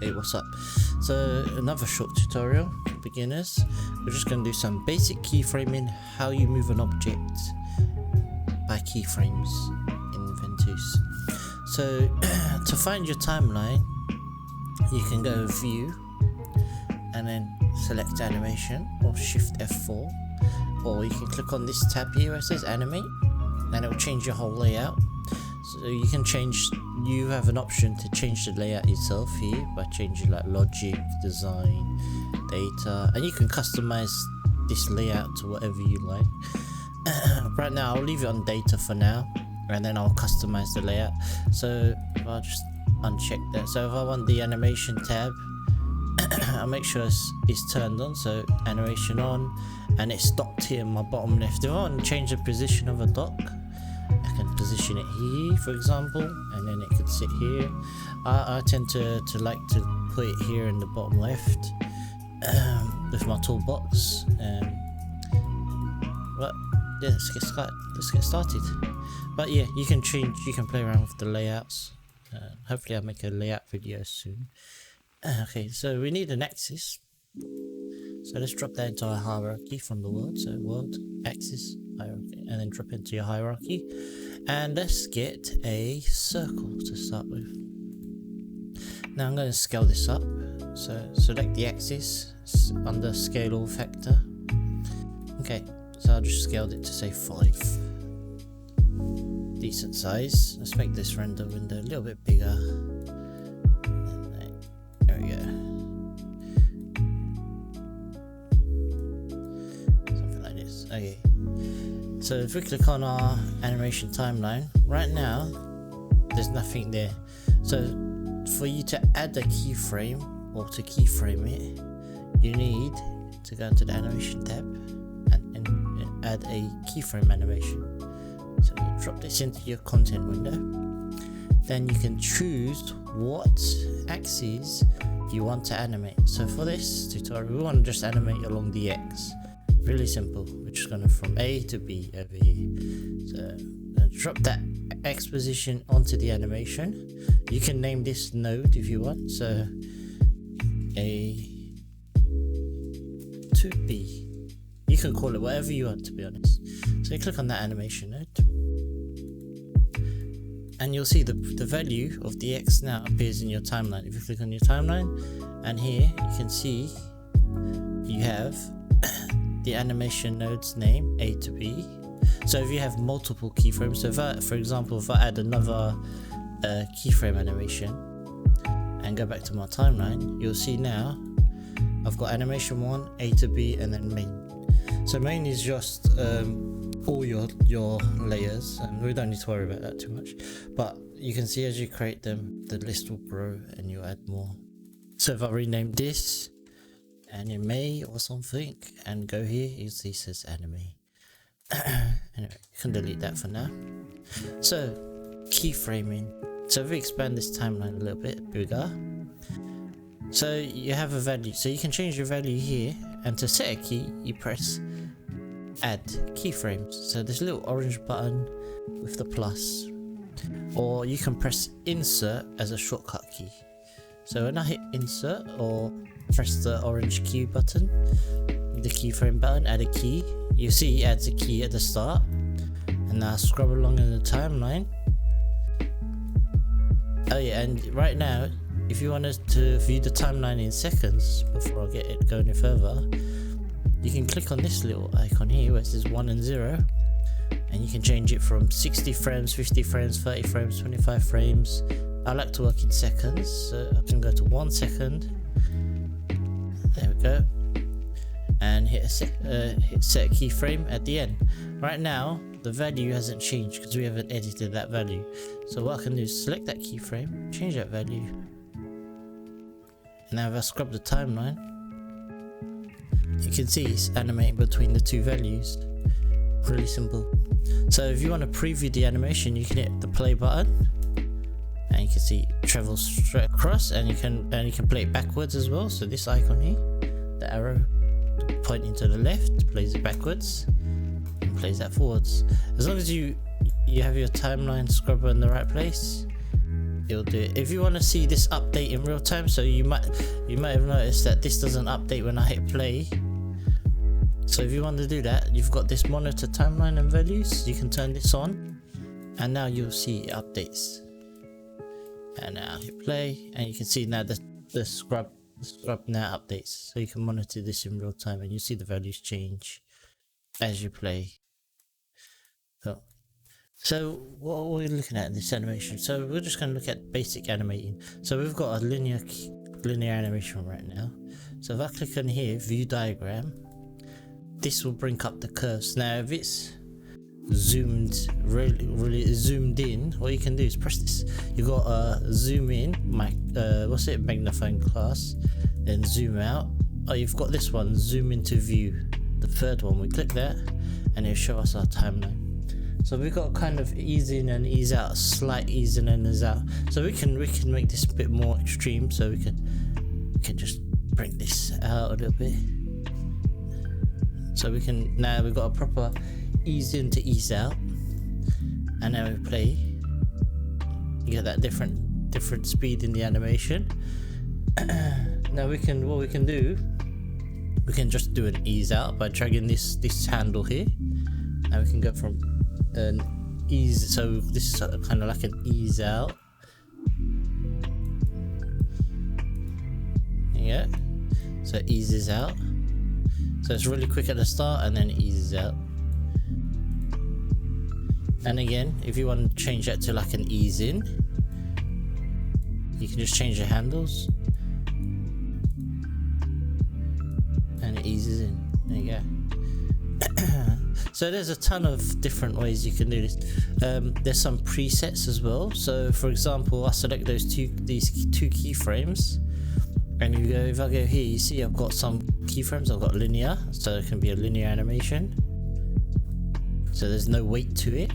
Hey, what's up? So another short tutorial for beginners. We're just going to do some basic keyframing, how you move an object by keyframes in Ventuz. So to find your timeline, you can go view and then select animation or shift F4, or you can click on this tab here where it says animate, and it will change your whole layout. So you can change, you have an option to change the layout yourself here by changing like logic, design, data, and you can customize this layout to whatever you like. Right now I'll leave it on data for now, and then I'll customize the layout. So if I'll just uncheck that, so if I want the animation tab, I'll make sure it's turned on, so animation on, and it's docked here in my bottom left. If I want to change the position of a dock, I can position it here, for example, and then it could sit here. I tend to like to put it here in the bottom left with my toolbox. But yeah, let's get started. But yeah, you can play around with the layouts. Hopefully I'll make a layout video soon. Okay, so we need an axis. So let's drop that into our hierarchy from the world. So world, axis, hierarchy, and then drop into your hierarchy. And let's get a circle to start with. Now I'm going to scale this up. So select the axis under scale all factor. Okay, so I just scaled it to say 5. Decent size. Let's make this render window a little bit bigger. There we go. Something like this. Okay. So if we click on our animation timeline, right now there's nothing there. So for you to add a keyframe or to keyframe it, you need to go into the animation tab and add a keyframe animation. So you drop this into your content window. Then you can choose what axes you want to animate. So for this tutorial, we want to just animate along the X. Really simple. We're just going to from A to B over here. So drop that X position onto the animation. You can name this node if you want. So A to B. You can call it whatever you want, to be honest. So you click on that animation node, and you'll see the value of the X now appears in your timeline. If you click on your timeline, and here you can see you have the animation node's name, A to B. So if you have multiple keyframes, so if I, for example, if I add another keyframe animation and go back to my timeline, you'll see now I've got animation 1, A to B, and then main. So main is just all your layers, and we don't need to worry about that too much, but you can see as you create them, the list will grow and you add more. So if I rename this anime or something and go here, you see it says anime. Anyway, you can delete that for now. So keyframing. So if we expand this timeline a little bit bigger, so you have a value, so you can change your value here, and to set a key you press add keyframes. So there's a little orange button with the plus, or you can press insert as a shortcut key. So when I hit insert or press the orange key button, the keyframe button, add a key, you see it adds a key at the start. And now scroll along in the timeline. Oh yeah, and right now if you wanted to view the timeline in seconds, before I get it going any further, you can click on this little icon here where it says 1 and 0, and you can change it from 60 frames, 50 frames, 30 frames, 25 frames. I like to work in seconds, so I can go to 1 second. There we go, and hit set keyframe at the end. Right now the value hasn't changed because we haven't edited that value. So what I can do is select that keyframe, change that value. Now if I scrub the timeline, you can see it's animating between the two values. Really simple. So if you want to preview the animation, you can hit the play button, and you can see it travels straight across, and you can play it backwards as well. So this icon here, the arrow pointing to the left, plays it backwards and plays that forwards. As long as you have your timeline scrubber in the right place, it'll do it. If you want to see this update in real time, so you might have noticed that this doesn't update when I hit play. So if you want to do that, you've got this monitor timeline and values. You can turn this on, and now you'll see it updates. And now hit play, and you can see now the scrub now updates. So you can monitor this in real time, and you see the values change as you play. So what are we looking at in this animation? So we're just going to look at basic animating. So we've got a linear animation right now. So if I click on here, view diagram, this will bring up the curves. Now if it's really zoomed in, what you can do is press this. You got zoom in, magnifying glass, then zoom out. Oh, you've got this one, zoom into view, the third one. We click that, and it'll show us our timeline. So we've got kind of ease in and ease out, slight ease in and ease out. So we can make this a bit more extreme. So we can just bring this out a little bit. So we can, now we've got a proper ease in to ease out, and now we play. You get that different speed in the animation. Now what we can do, we can just do an ease out by dragging this handle here. Now we can go from an ease, so this is kind of like an ease out. Yeah, so it eases out. So it's really quick at the start, and then it eases out. And again, if you want to change that to like an ease in, you can just change the handles, and it eases in. There you go. So there's a ton of different ways you can do this. There's some presets as well. So for example, I select these two keyframes, and you go, if I go here, you see I've got some keyframes. I've got linear, so it can be a linear animation, so there's no weight to it.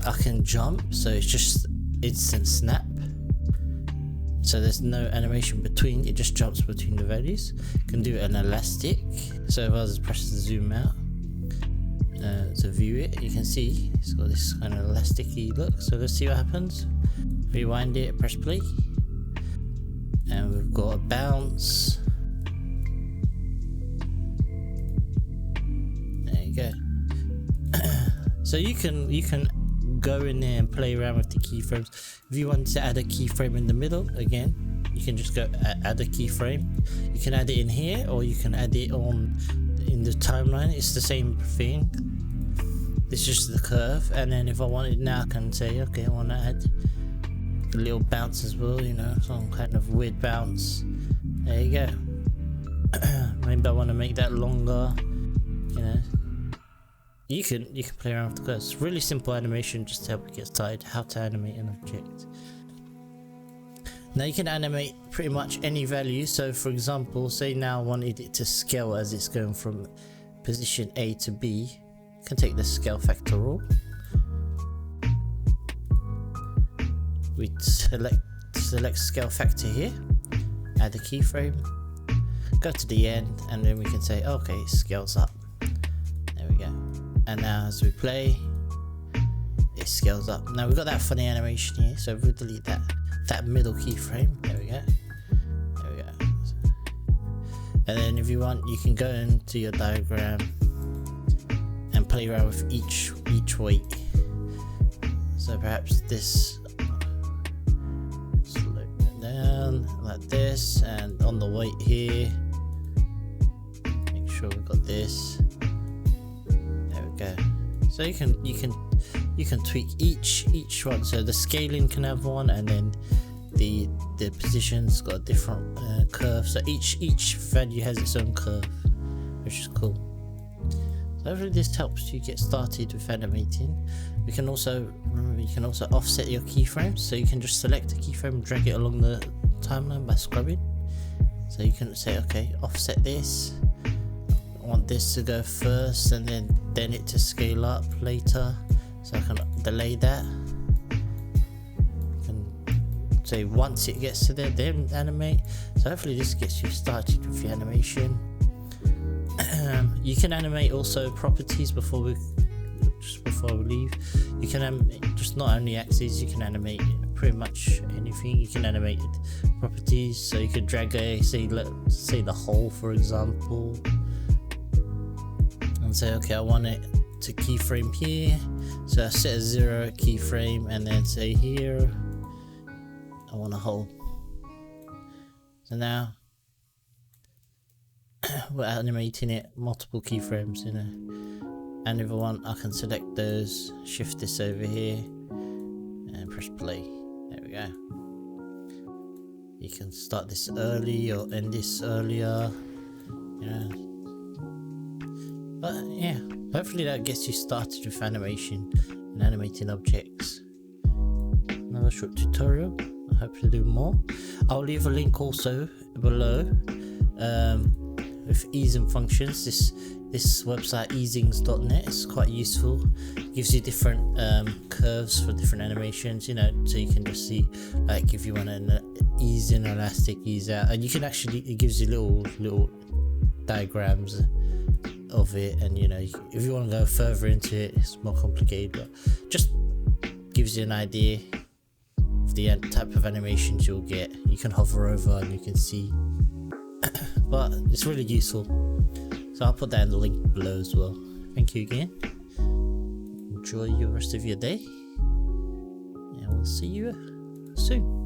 I can jump, so it's just instant snap, so there's no animation between, it just jumps between the values. Can do an elastic, so if I just press the zoom out to view it, you can see it's got this kind of elasticy look. So let's see what happens. Rewind it, press play, and we've got a bounce. There you go. So you can go in there and play around with the keyframes. If you want to add a keyframe in the middle, again, you can just go add a keyframe. You can add it in here, or you can add it on in the timeline. It's the same thing. This is just the curve, and then if I wanted now, I can say, okay, I want to add a little bounce as well, you know, some kind of weird bounce. There you go. Maybe I want to make that longer, you know. You can play around with the curves. Really simple animation, just to help you get started. How to animate an object. Now you can animate pretty much any value. So for example, say now I wanted it to scale as it's going from position A to B. You can take the scale factor rule. We select scale factor here, add a keyframe, go to the end, and then we can say, okay, it scales up. There we go. And now as we play, it scales up. Now we've got that funny animation here, so if we delete that middle keyframe, there we go. There we go. And then if you want, you can go into your diagram and play around with each weight. So perhaps this, slow it down like this, and on the weight here, make sure we've got this. There we go. So you can tweak each one. So the scaling can have one, and then the position's got a different curve. So each value has its own curve, which is cool. So hopefully this helps you get started with animating. You can also offset your keyframes. So you can just select a keyframe, drag it along the timeline by scrubbing. So you can say, okay, offset this. I want this to go first, and then it to scale up later. So I can delay that. I can say once it gets to there, then animate. So hopefully this gets you started with your animation. You can animate also properties before we leave. You can animate just not only axes, you can animate pretty much anything. You can animate properties, so you could drag let's say the hole, for example, and say, okay, I want it to keyframe here, so I set a 0 keyframe, and then say here I want a hole. So now we're animating it multiple keyframes, you know. And if I want, I can select those, shift this over here, and press play. There we go. You can start this early or end this earlier, you know. But yeah, hopefully that gets you started with animation and animating objects. Another short tutorial. I hope to do more. I'll leave a link also below with ease and functions. This website easings.net is quite useful. It gives you different curves for different animations, you know, so you can just see, like, if you want to ease in elastic, ease out, and you can actually, it gives you little diagrams of it, and you know, if you want to go further into it, it's more complicated, but just gives you an idea of the type of animations you'll get. You can hover over and you can see, but it's really useful. So I'll put that in the link below as well. Thank you again. Enjoy the rest of your day, and we'll see you soon.